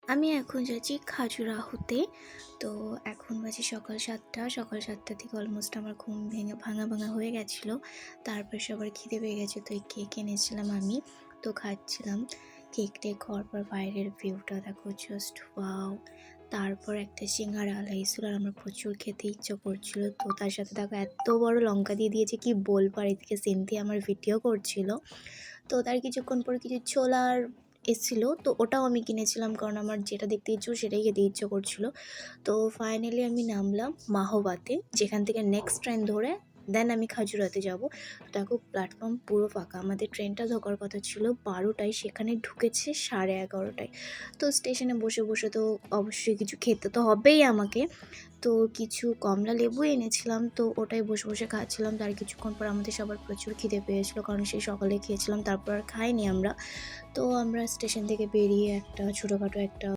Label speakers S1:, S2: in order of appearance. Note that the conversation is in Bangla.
S1: আমি এখন যাচ্ছি খাজুরাহোতে। তো এখন বাজে সকাল ৭টা। সকাল ৭টা থেকে অলমোস্ট আমার ঘুম ভেঙে ভাঙা হয়ে গেছিলো। তারপর সবার খিদে পেয়ে গেছে, তো এই কেক এনেছিলাম আমি। তো খাচ্ছিলাম। কেক-টেক খাওয়ার পর বাইরের ভিউটা দেখো, জাস্ট ওয়াও! তারপর একটা সিঙ্গারা আনাইছিল আর আমার প্রচুর খেতে ইচ্ছা করছিল। তো তার সাথে দেখো এত বড় লঙ্কা দিয়ে দিয়েছে, কি বলবো! আর এদিকে সিনথিয়া আমার ভিডিও করছিল। তো তার কিছুক্ষণ পর কিছু ছোলার এসেছিলো, তো ওটাও আমি কিনেছিলাম, কারণ আমার যেটা দেখতে ইচ্ছে সেটাই খেতে ইচ্ছে করছিল। তো ফাইনালি আমি নামলাম মাহোবাতে, যেখান থেকে নেক্সট ট্রেন ধরে দেন আমি খাজুরাতে যাব। দেখো প্ল্যাটফর্ম পুরো ফাঁকা। আমাদের ট্রেনটা ঢোকার কথা ছিল 12টায়, সেখানে ঢুকেছে 11:30টায়। তো স্টেশনে বসে তো অবশ্যই কিছু খেতে তো হবেই আমাকে। তো কিছু কমলা লেবু এনেছিলাম, তো ওটাই বসে খাচ্ছিলাম। তার কিছুক্ষণ পর আমাদের সবার প্রচুর খিদে পেয়েছিল, কারণ সেই সকালে খেয়েছিলাম, তারপর আর খাইনি আমরা। তো আমরা স্টেশন থেকে বেরিয়ে একটা ছোটোখাটো একটা